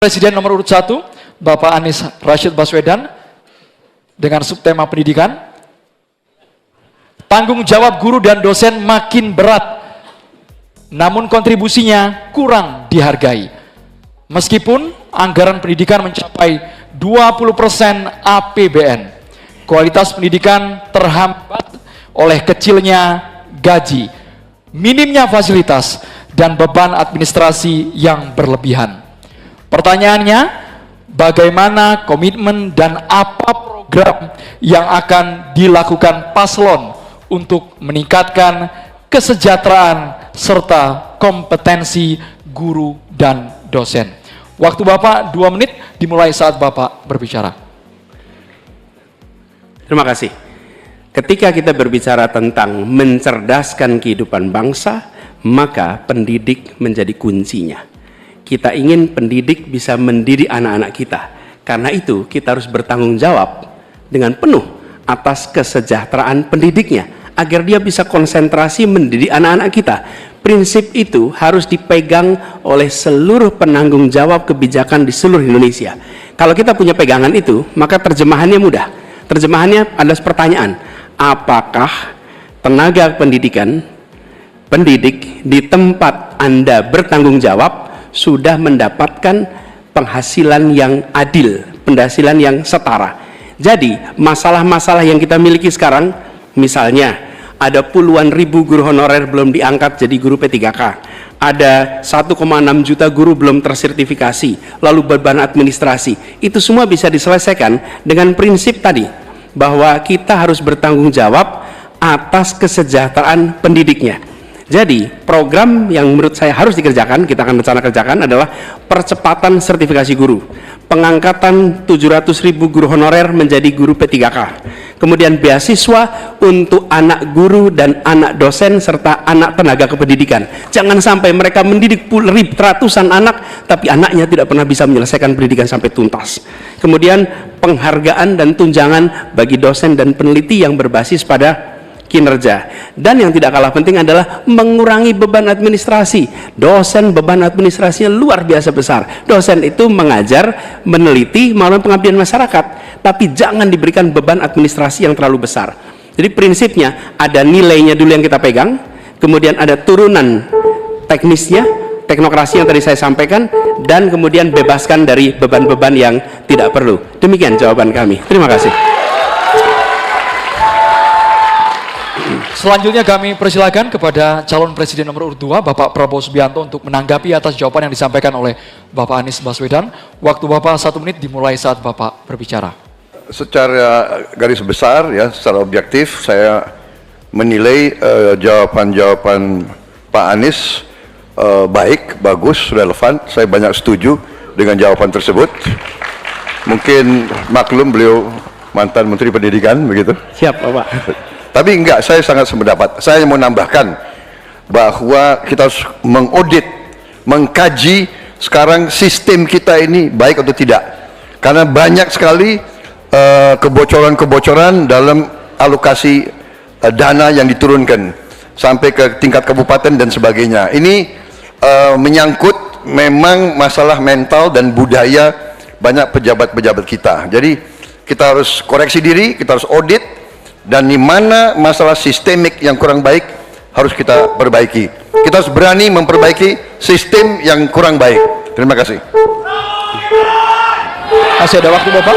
Presiden nomor urut 1, Bapak Anies Rashid Baswedan, dengan subtema pendidikan, tanggung jawab guru dan dosen makin berat, namun kontribusinya kurang dihargai. Meskipun anggaran pendidikan mencapai 20% APBN, kualitas pendidikan terhambat oleh kecilnya gaji, minimnya fasilitas, dan beban administrasi yang berlebihan. Pertanyaannya, bagaimana komitmen dan apa program yang akan dilakukan paslon untuk meningkatkan kesejahteraan serta kompetensi guru dan dosen? Waktu Bapak 2 menit dimulai saat Bapak berbicara. Terima kasih. Ketika kita berbicara tentang mencerdaskan kehidupan bangsa, maka pendidik menjadi kuncinya. Kita ingin pendidik bisa mendidik anak-anak kita. Karena itu kita harus bertanggung jawab dengan penuh atas kesejahteraan pendidiknya, agar dia bisa konsentrasi mendidik anak-anak kita. Prinsip itu harus dipegang oleh seluruh penanggung jawab kebijakan di seluruh Indonesia. Kalau kita punya pegangan itu, maka terjemahannya mudah. Terjemahannya ada pertanyaan, apakah tenaga pendidik di tempat Anda bertanggung jawab sudah mendapatkan penghasilan yang adil, penghasilan yang setara. Jadi masalah-masalah yang kita miliki sekarang, misalnya ada puluhan ribu guru honorer belum diangkat jadi guru P3K, ada 1,6 juta guru belum tersertifikasi, lalu beban administrasi, itu semua bisa diselesaikan dengan prinsip tadi, bahwa kita harus bertanggung jawab atas kesejahteraan pendidiknya. Jadi program yang menurut saya harus dikerjakan, kita akan rencana kerjakan, adalah percepatan sertifikasi guru, pengangkatan 700.000 guru honorer menjadi guru P3K, kemudian beasiswa untuk anak guru dan anak dosen serta anak tenaga kependidikan. Jangan sampai mereka mendidik ratusan anak tapi anaknya tidak pernah bisa menyelesaikan pendidikan sampai tuntas. Kemudian penghargaan dan tunjangan bagi dosen dan peneliti yang berbasis pada kinerja. Dan yang tidak kalah penting adalah mengurangi beban administrasi. Dosen beban administrasinya luar biasa besar. Dosen itu mengajar, meneliti, melalui pengabdian masyarakat, tapi jangan diberikan beban administrasi yang terlalu besar. Jadi prinsipnya ada nilainya dulu yang kita pegang, kemudian ada turunan teknisnya, teknokrasi yang tadi saya sampaikan, dan kemudian bebaskan dari beban-beban yang tidak perlu. Demikian jawaban kami. Terima kasih. Selanjutnya kami persilakan kepada calon presiden nomor urut 2, Bapak Prabowo Subianto, untuk menanggapi atas jawaban yang disampaikan oleh Bapak Anies Baswedan. Waktu Bapak 1 menit dimulai saat Bapak berbicara. Secara garis besar, ya, secara objektif, saya menilai jawaban-jawaban Pak Anies baik, bagus, relevan. Saya banyak setuju dengan jawaban tersebut. Mungkin maklum beliau mantan Menteri Pendidikan, begitu. Siap, Bapak. Tapi enggak, saya sangat sependapat. Saya mau nambahkan bahwa kita harus mengaudit, mengkaji sekarang sistem kita ini baik atau tidak. Karena banyak sekali kebocoran-kebocoran dalam alokasi dana yang diturunkan sampai ke tingkat kabupaten dan sebagainya. Ini menyangkut memang masalah mental dan budaya banyak pejabat-pejabat kita. Jadi kita harus koreksi diri, kita harus audit, dan di mana masalah sistemik yang kurang baik harus kita perbaiki. Kita harus berani memperbaiki sistem yang kurang baik. Terima kasih. Masih ada waktu Bapak.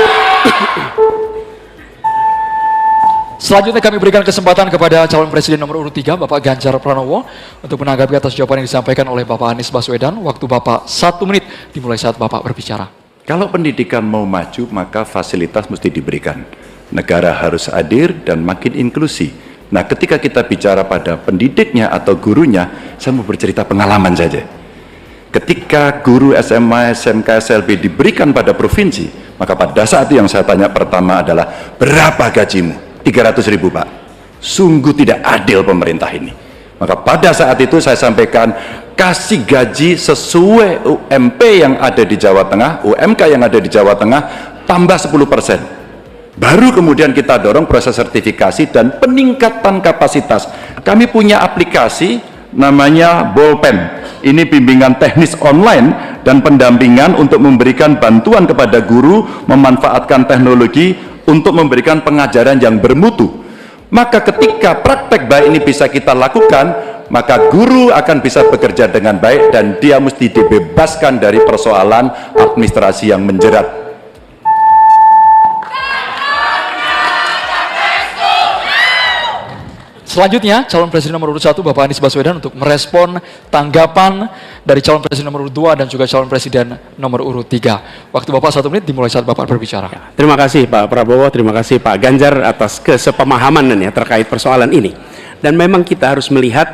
Selanjutnya kami berikan kesempatan kepada calon presiden nomor urut 3, Bapak Ganjar Pranowo, untuk menanggapi atas jawaban yang disampaikan oleh Bapak Anies Baswedan. Waktu Bapak 1 menit dimulai saat Bapak berbicara. Kalau pendidikan mau maju, maka fasilitas mesti diberikan. Negara harus hadir dan makin inklusi. Nah, ketika kita bicara pada pendidiknya atau gurunya, saya mau bercerita pengalaman saja. Ketika guru SMA, SMK, SLB diberikan pada provinsi, maka pada saat itu yang saya tanya pertama adalah, berapa gajimu? 300.000, Pak. Sungguh tidak adil pemerintah ini. Maka pada saat itu saya sampaikan, kasih gaji sesuai UMP yang ada di Jawa Tengah, UMK yang ada di Jawa Tengah, tambah 10%. Baru kemudian kita dorong proses sertifikasi dan peningkatan kapasitas. Kami punya aplikasi namanya Bolpen. Ini bimbingan teknis online dan pendampingan untuk memberikan bantuan kepada guru memanfaatkan teknologi untuk memberikan pengajaran yang bermutu. Maka ketika praktek baik ini bisa kita lakukan, maka guru akan bisa bekerja dengan baik dan dia mesti dibebaskan dari persoalan administrasi yang menjerat. Selanjutnya, calon presiden nomor urut 1 Bapak Anies Baswedan untuk merespon tanggapan dari calon presiden nomor urut 2 dan juga calon presiden nomor urut 3. Waktu Bapak 1 menit dimulai saat Bapak berbicara. Terima kasih Pak Prabowo, terima kasih Pak Ganjar atas kesepemahaman ya terkait persoalan ini. Dan memang kita harus melihat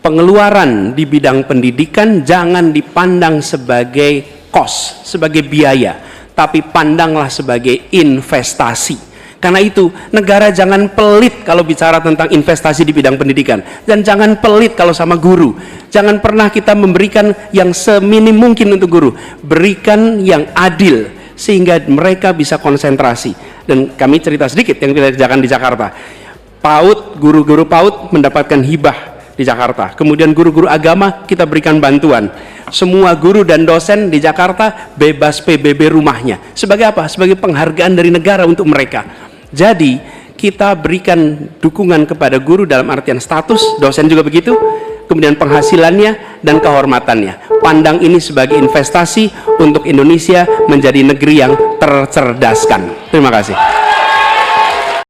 pengeluaran di bidang pendidikan jangan dipandang sebagai cost, sebagai biaya, tapi pandanglah sebagai investasi. Karena itu, negara jangan pelit kalau bicara tentang investasi di bidang pendidikan. Dan jangan pelit kalau sama guru. Jangan pernah kita memberikan yang seminim mungkin untuk guru. Berikan yang adil, sehingga mereka bisa konsentrasi. Dan kami cerita sedikit yang kita kerjakan di Jakarta. PAUD, guru-guru PAUD mendapatkan hibah di Jakarta. Kemudian guru-guru agama kita berikan bantuan. Semua guru dan dosen di Jakarta bebas PBB rumahnya. Sebagai apa? Sebagai penghargaan dari negara untuk mereka. Jadi kita berikan dukungan kepada guru dalam artian status, dosen juga begitu, kemudian penghasilannya dan kehormatannya. Pandang ini sebagai investasi untuk Indonesia menjadi negeri yang tercerdaskan. Terima kasih.